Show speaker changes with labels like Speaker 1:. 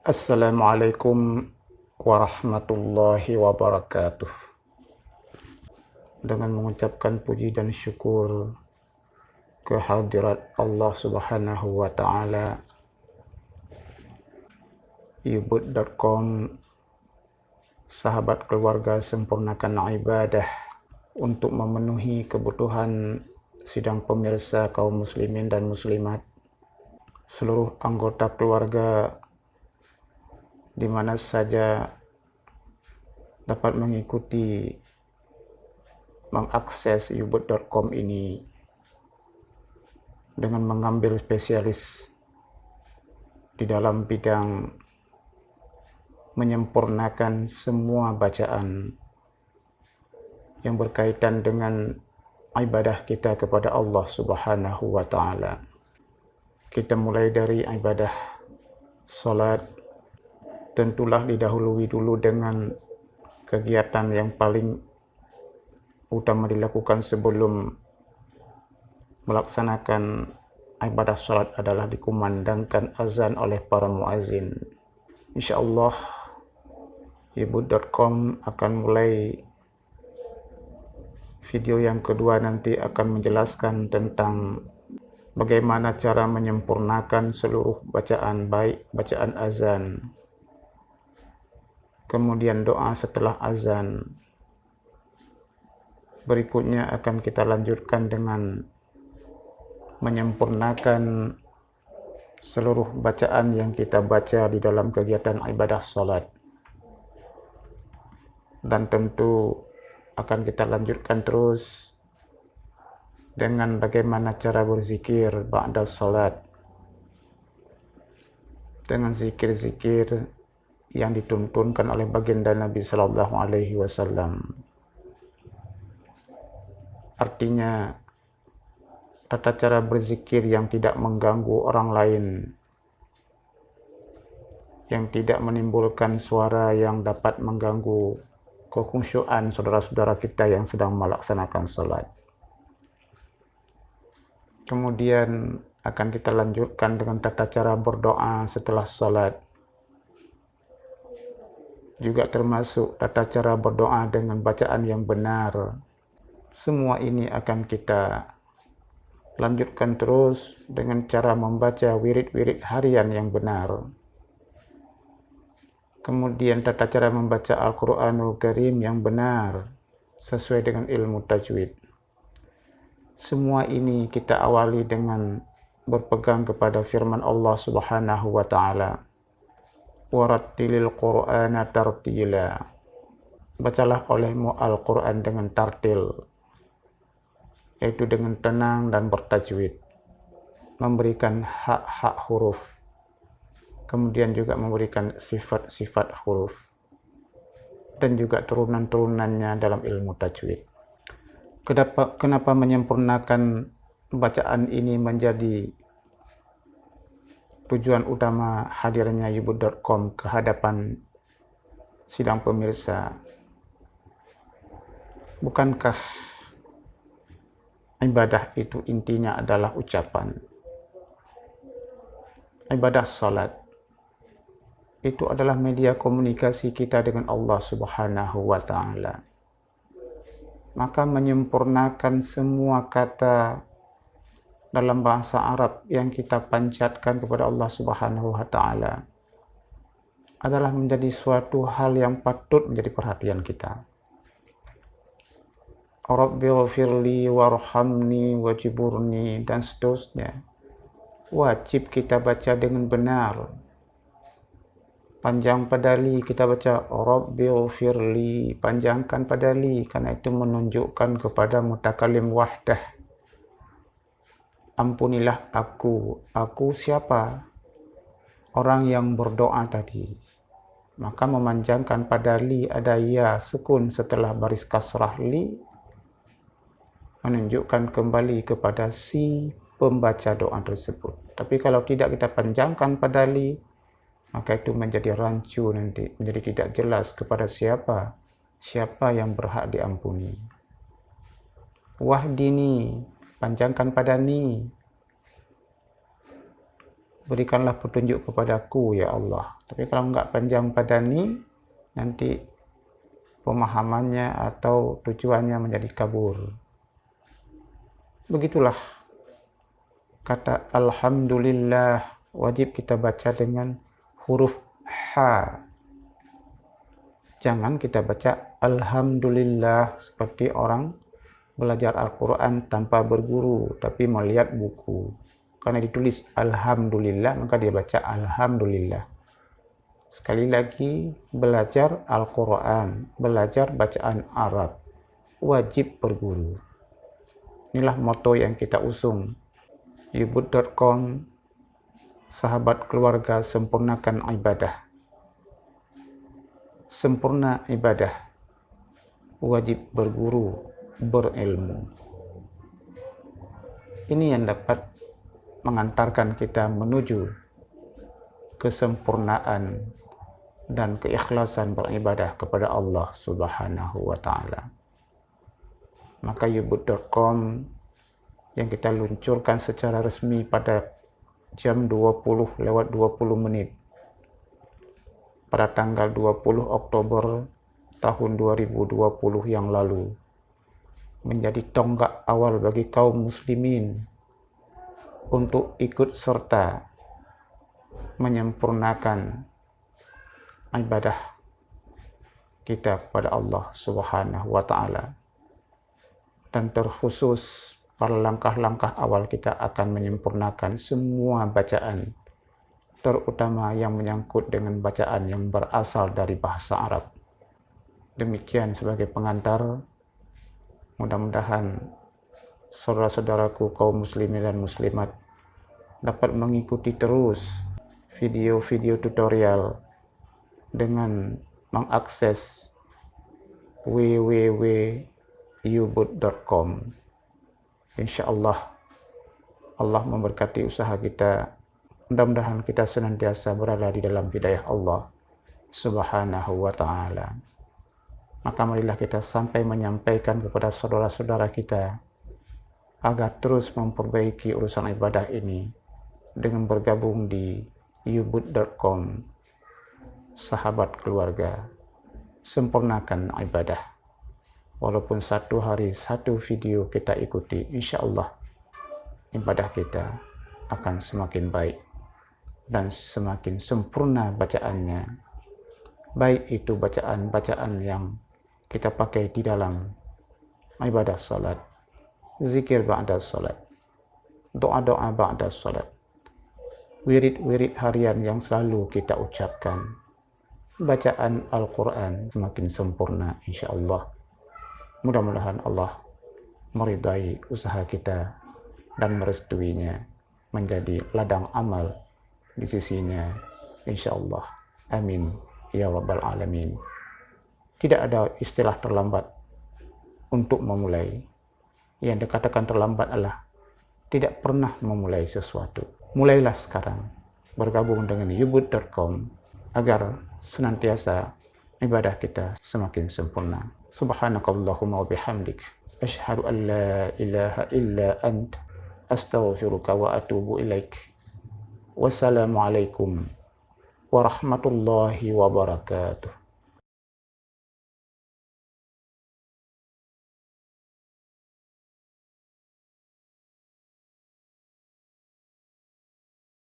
Speaker 1: Assalamualaikum warahmatullahi wabarakatuh. Dengan mengucapkan puji dan syukur kehadirat Allah Subhanahu wa taala, yubud.com, sahabat keluarga sempurnakan ibadah untuk memenuhi kebutuhan sidang pemirsa kaum muslimin dan muslimat, seluruh anggota keluarga di mana saja dapat mengikuti mengakses yubud.com ini dengan mengambil spesialis di dalam bidang menyempurnakan semua bacaan yang berkaitan dengan ibadah kita kepada Allah Subhanahu wa taala. Kita mulai dari ibadah salat, tentulah didahului dulu dengan kegiatan yang paling utama dilakukan sebelum melaksanakan ibadah salat adalah dikumandangkan azan oleh para muazin. Insyaallah yubud.com akan mulai video yang kedua nanti akan menjelaskan tentang bagaimana cara menyempurnakan seluruh bacaan, baik bacaan azan, kemudian doa setelah azan. Berikutnya akan kita lanjutkan dengan menyempurnakan seluruh bacaan yang kita baca di dalam kegiatan ibadah salat. Dan tentu akan kita lanjutkan terus dengan bagaimana cara berzikir ba'da salat, dengan zikir-zikir yang dituntunkan oleh baginda Nabi sallallahu alaihi wasallam. Artinya tata cara berzikir yang tidak mengganggu orang lain, yang tidak menimbulkan suara yang dapat mengganggu kekhusyuan saudara-saudara kita yang sedang melaksanakan salat. Kemudian akan kita lanjutkan dengan tata cara berdoa setelah salat. Juga termasuk tata cara berdoa dengan bacaan yang benar. Semua ini akan kita lanjutkan terus dengan cara membaca wirid-wirid harian yang benar. Kemudian tata cara membaca Al-Quranul Karim yang benar sesuai dengan ilmu tajwid. Semua ini kita awali dengan berpegang kepada firman Allah Subhanahu wa taala. Warattilil Qur'ana tartila. Bacalah olehmu Al-Quran dengan tartil, yaitu dengan tenang dan bertajwid, memberikan hak-hak huruf, kemudian juga memberikan sifat-sifat huruf, dan juga turunan-turunannya dalam ilmu tajwid. Kenapa menyempurnakan bacaan ini menjadi tujuan utama hadirnya yubud.com ke hadapan sidang pemirsa? Bukankah ibadah itu intinya adalah ucapan? Ibadah salat itu adalah media komunikasi kita dengan Allah Subhanahu wa taala. Maka menyempurnakan semua kata dalam bahasa Arab yang kita pancatkan kepada Allah Subhanahu wa taala adalah menjadi suatu hal yang patut menjadi perhatian kita. Rabbighfirli warhamni wajiburni dan seterusnya. Wajib kita baca dengan benar. Panjang pada li kita baca Rabbighfirli, panjangkan pada li, karena itu menunjukkan kepada mutakalim wahdah. Ampunilah aku. Aku siapa? Orang yang berdoa tadi. Maka memanjangkan pada li ada ya sukun setelah baris kasrah li, menunjukkan kembali kepada si pembaca doa tersebut. Tapi kalau tidak kita panjangkan pada li, maka itu menjadi rancu nanti, menjadi tidak jelas kepada siapa yang berhak diampuni. Wahdini, panjangkan pada ni. berikanlah petunjuk kepadaku ya Allah. Tapi kalau enggak panjang padani, nanti pemahamannya atau tujuannya menjadi kabur. Begitulah kata alhamdulillah wajib kita baca dengan huruf ha. Jangan kita baca alhamdulillah seperti orang belajar Al-Quran tanpa berguru, tapi melihat buku. Karena ditulis alhamdulillah, maka dia baca alhamdulillah. Sekali lagi, belajar Al-Quran, belajar bacaan Arab, wajib berguru. Inilah moto yang kita usung. Yubud.com, sahabat keluarga, sempurnakan ibadah. Sempurna ibadah, wajib berguru, berilmu. Ini yang dapat mengantarkan kita menuju kesempurnaan dan keikhlasan beribadah kepada Allah Subhanahu wa Ta'ala. Maka yubud.com yang kita luncurkan secara resmi pada jam 20:20 pada tanggal 20 Oktober tahun 2020 yang lalu, menjadi tonggak awal bagi kaum muslimin untuk ikut serta menyempurnakan ibadah kita kepada Allah Subhanahu wa Ta'ala. Dan terkhusus pada langkah-langkah awal kita akan menyempurnakan semua bacaan, terutama yang menyangkut dengan bacaan yang berasal dari bahasa Arab. Demikian sebagai pengantar. Mudah-mudahan saudara-saudaraku kaum muslimin dan muslimat dapat mengikuti terus video-video tutorial dengan mengakses www.yubud.com. InsyaAllah Allah memberkati usaha kita. Mudah-mudahan kita senantiasa berada di dalam hidayah Allah Subhanahu wa Ta'ala. Maka marilah kita sampai menyampaikan kepada saudara-saudara kita agar terus memperbaiki urusan ibadah ini dengan bergabung di yubud.com, sahabat keluarga, sempurnakan ibadah. Walaupun satu hari satu video kita ikuti, insya Allah ibadah kita akan semakin baik dan semakin sempurna bacaannya. Baik itu bacaan-bacaan yang kita pakai di dalam ibadah salat, zikir ba'da salat, doa-doa ba'da salat, wirid-wirid harian yang selalu kita ucapkan, bacaan Al-Quran semakin sempurna insyaAllah. Mudah-mudahan Allah meridai usaha kita dan merestuinya menjadi ladang amal di sisinya insyaAllah. Amin ya rabbal alamin. Tidak ada istilah terlambat untuk memulai. Yang dikatakan terlambat adalah tidak pernah memulai sesuatu. Mulailah sekarang bergabung dengan yubud.com agar senantiasa ibadah kita semakin sempurna. Subhanakallahumma wa bihamdik, asyhadu an la ilaha illa ant, astaghfiruka wa atubu ilaik. Wassalamualaikum warahmatullahi wabarakatuh.